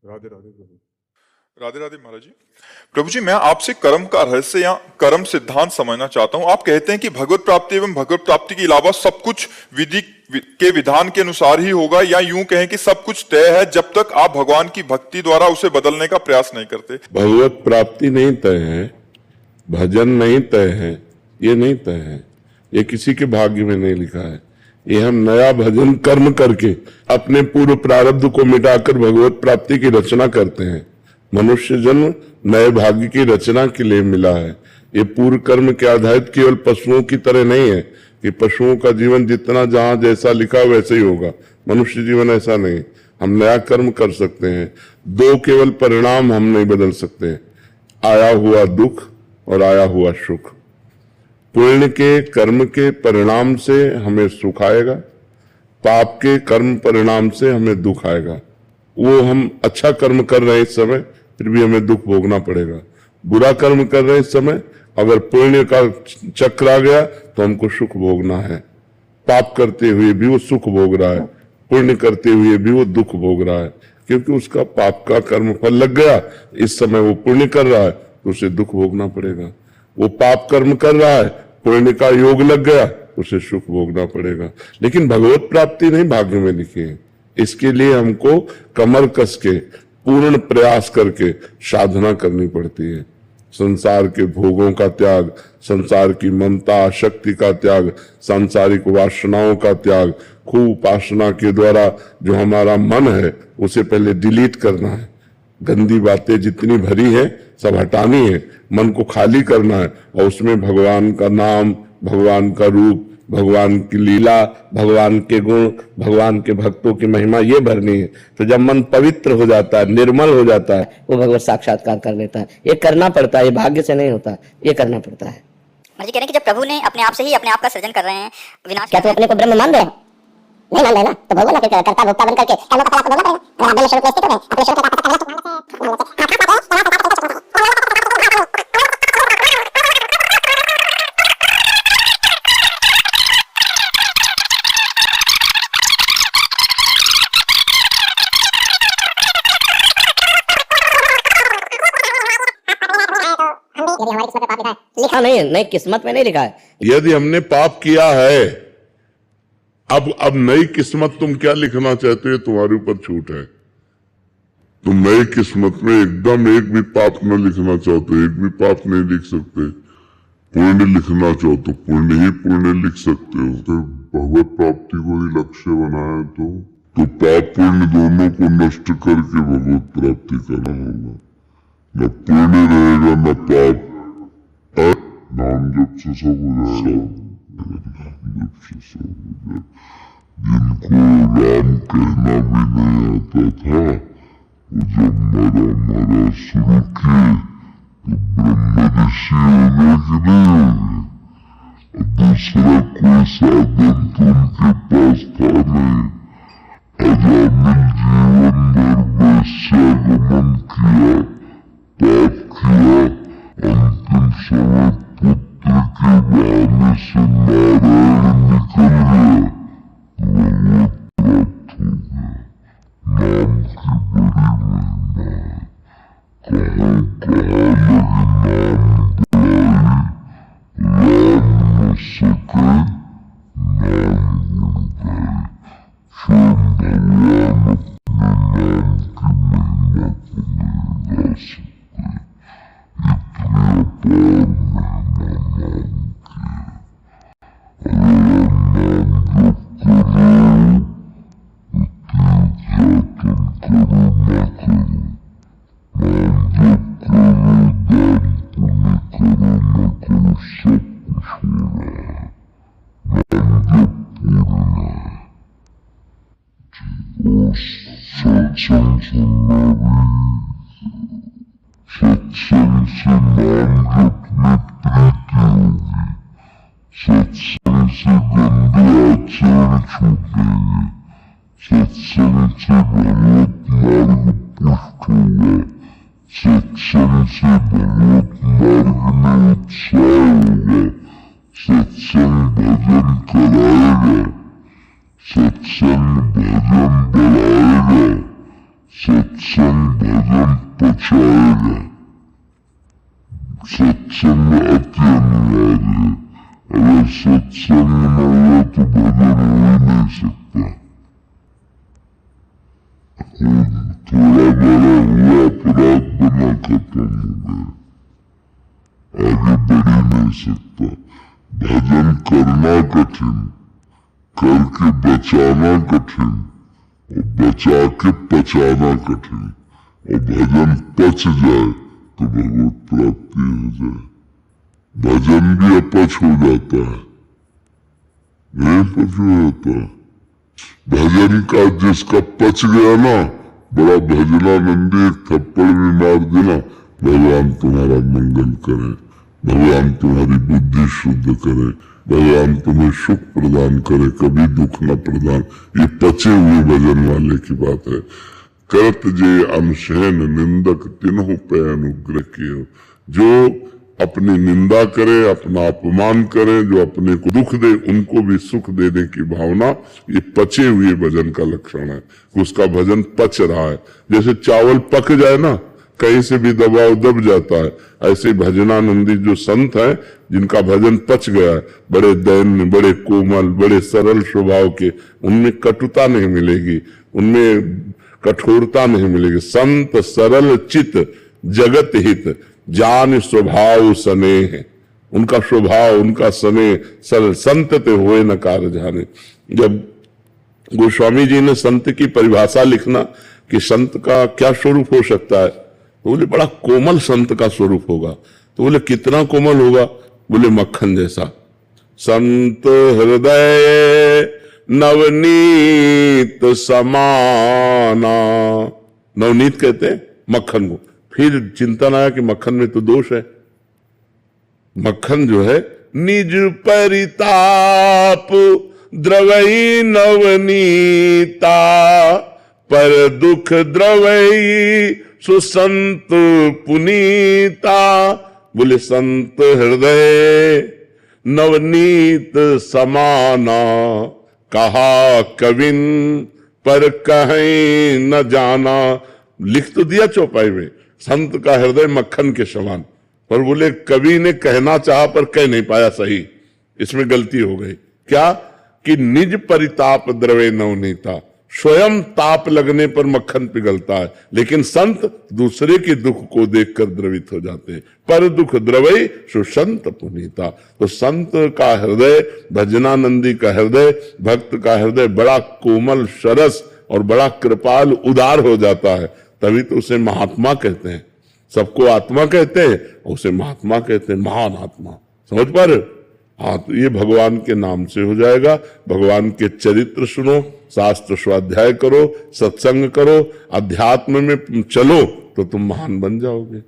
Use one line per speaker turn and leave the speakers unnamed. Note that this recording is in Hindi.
राधे राधे प्रभु।
राधे राधे महाराज जी। प्रभु जी, मैं आपसे कर्म का रहस्य या कर्म सिद्धांत समझना चाहता हूं। आप कहते हैं कि भगवत प्राप्ति एवं भगवत प्राप्ति के अलावा सब कुछ विधि के विधान के अनुसार ही होगा, या यूं कहें कि सब कुछ तय है जब तक आप भगवान की भक्ति द्वारा उसे बदलने का प्रयास नहीं करते।
भगवत प्राप्ति नहीं तय है, भजन नहीं तय है, ये नहीं तय है, ये किसी के भाग्य में नहीं लिखा है। ये हम नया भजन कर्म करके अपने पूर्व प्रारब्ध को मिटाकर भगवत प्राप्ति की रचना करते हैं। मनुष्य जन्म नए भाग्य की रचना के लिए मिला है। ये पूर्व कर्म के आधारित केवल पशुओं की तरह नहीं है कि पशुओं का जीवन जितना जहां जैसा लिखा वैसे ही होगा। मनुष्य जीवन ऐसा नहीं, हम नया कर्म कर सकते हैं। दो केवल परिणाम हम नहीं बदल सकते, आया हुआ दुख और आया हुआ सुख। पुण्य के कर्म के परिणाम से हमें सुख आएगा, पाप के कर्म परिणाम से हमें दुख आएगा। वो हम अच्छा कर्म कर रहे हैं इस समय, फिर भी हमें दुख भोगना पड़ेगा। बुरा कर्म कर रहे हैं इस समय, अगर पुण्य का चक्र आ गया तो हमको सुख भोगना है। पाप करते हुए भी वो सुख भोग रहा है, पुण्य करते हुए भी वो दुख भोग रहा है, क्योंकि उसका पाप का कर्म फल लग गया। इस समय वो पुण्य कर रहा है तो उसे दुख भोगना पड़ेगा। वो पाप कर्म कर रहा है, पुण्य का योग लग गया, उसे सुख भोगना पड़ेगा। लेकिन भगवत प्राप्ति नहीं भाग्य में लिखी है। इसके लिए हमको कमर कस के पूर्ण प्रयास करके साधना करनी पड़ती है। संसार के भोगों का त्याग, संसार की ममता आसक्ति का त्याग, सांसारिक वासनाओं का त्याग, खूब उपासना के द्वारा जो हमारा मन है उसे पहले डिलीट करना है। गंदी बातें जितनी भरी है सब हटानी है, मन को खाली करना है और उसमें भगवान का नाम, भगवान का रूप, भगवान की लीला, भगवान के गुण, भगवान के भक्तों की महिमा ये भरनी है। तो जब मन पवित्र हो जाता है, निर्मल हो जाता है, वो भगवत साक्षात्कार कर लेता है। ये करना पड़ता है, ये भाग्य से नहीं होता, ये करना पड़ता है।
महाराज जी कह रहे हैं कि जब प्रभु ने अपने आप से ही अपने आप का सृजन कर रहे हैं, विनाश
क्या तुम अपने को ब्रह्म मान रहे हो? नहीं मान रहे ना, तो भगवान आके करता भोक्ता बन करके कर्मों का फल आपको भोगना पड़ेगा। अगर आप ब्रह्म स्वरूप में स्थित हो गए, अपने स्वरूप का पता चला लिखा नहीं है, नहीं किस्मत में नहीं लिखा है।
यदि हमने पाप किया है, अब नई किस्मत तुम क्या लिखना चाहते हो, तुम्हारे ऊपर छूट है। तुम नई किस्मत में एकदम एक भी पाप न लिखना चाहते, एक भी पाप नहीं लिख सकते। पुण्य लिखना चाहो तो पुण्य ही पुण्य लिख सकते हो। तो भगवत प्राप्ति को ही लक्ष्य बनाया तो पाप पुण्य दोनों को नष्ट करके भगवत प्राप्ति करना होगा। न पुण्य रहेगा न पाप। नाम जप से सब हो जाएगा, नाम जप से सब हो जाएगा। जिनको राम कहना भी नहीं आता था, वो जब मरा शुरू किए तो ब्रह्म ऋषि होने के नहीं होंगे। दूसरा कोई साधन तो उनके पास था नहीं। अजामिल जीवन भर वैश्यागमन किया, पाप किया, अंतिम समय पुत्र के बहाने से नारायण निकल गया, भगवत प्राप्त हो गया। नाम की बड़ी महिमा है। कहाँ लगे नाम बुलाई, राम न सके नाम गुण गाए। स्वयं भगवान अपने नाम की महिमा को नहीं गा सकते। इतनी अपार महिमा नाम की है। अगर नाम जप करो तो तीर्थयाटन करो ना करो, नाम जप करो, दान पुण्य करो ना करो, सब कुछ हो रहा है। नाम जप पूर्ण है। और सत्संग सुनना भी, सत्संग से नाम जप में प्रीति होगी, सत्संग से गंदे आचरण छूटेंगे, सत्संग से भगवत मार्ग पुष्ट होगा, सत्संग से भगवत मार्ग में उत्साह होगा, सत्संग भजन कराएगा, सत्संग भजन बढ़ाएगा, सत्संग सत्संग भजन पचाएगा। सत्संग अति अनिवार्य है। अगर सत्संग न हुआ तो भजन हो ही नहीं सकता। थोड़ा बड़ा हुआ अपराध बना खत्म हो गया, आगे बढ़ ही नहीं सकता। भजन करना कठिन, करके बचाना कठिन, और बचा के पचाना कठिन। और भजन पच जाए तो भगवत प्राप्ति हो जाए। भजन भी अपच हो जाता है, नहीं पच हो जाता। भजन का जिसका पच गया ना, बड़ा भजनानंदी एक थप्पड़ में मार देना, भगवान तुम्हारा मंगल करे, भगवान तुम्हारी बुद्धि शुद्ध करे, भगवान तुम्हें सुख प्रदान करे, कभी दुख न प्रदान। ये पचे हुए भजन वाले की बात है। करत जे अनशहन निंदक तिन्हों पे अनुग्रह कियो। जो अपनी निंदा करे, अपना अपमान करे, जो अपने को दुख दे, उनको भी सुख देने की भावना, ये पचे हुए भजन का लक्षण है। उसका भजन पच रहा है। जैसे चावल पक जाए ना, कहीं से भी दबाव दब जाता है, ऐसे भजनानंदी जो संत हैं, जिनका भजन पच गया है, बड़े दैन्य, बड़े कोमल, बड़े सरल स्वभाव के, उनमें कटुता नहीं मिलेगी, उनमें कठोरता नहीं मिलेगी। संत सरल चित जगत हित जान स्वभाव स्नेह। उनका स्वभाव, उनका स्नेह सरल। संत ते हुए न कार्य जाने। जब गोस्वामी जी ने संत की परिभाषा लिखना कि संत का क्या स्वरूप हो सकता है, तो बोले बड़ा कोमल संत का स्वरूप होगा। तो बोले कितना कोमल होगा? बोले मक्खन जैसा। संत हृदय नवनीत समाना। नवनीत कहते हैं मक्खन को। फिर चिंतन आया कि मक्खन में तो दोष है। मक्खन जो है निज परिताप द्रवई नवनीता, पर दुख द्रवई सुसंत पुनीता। बोले संत हृदय नवनीत समाना, कहा कविन पर कहीं न जाना। लिख तो दिया चौपाई में, संत का हृदय मक्खन के समान, पर बोले कवि ने कहना चाहा पर कह नहीं पाया सही। इसमें गलती हो गई। क्या कि निज परिताप द्रवे नवनीता। स्वयं ताप लगने पर मक्खन पिघलता है, लेकिन संत दूसरे के दुख को देखकर द्रवित हो जाते हैं। पर दुख द्रवई सुसंत पुनीता। तो संत का हृदय, भजनानंदी का हृदय, भक्त का हृदय बड़ा कोमल, सरस और बड़ा कृपाल, उदार हो जाता है। तभी तो उसे महात्मा कहते हैं। सबको आत्मा कहते हैं, उसे महात्मा कहते हैं, महान आत्मा। समझ पा रहे? हाँ, तो ये भगवान के नाम से हो जाएगा। भगवान के चरित्र सुनो, शास्त्र स्वाध्याय करो, सत्संग करो, अध्यात्म में चलो, तो तुम महान बन जाओगे।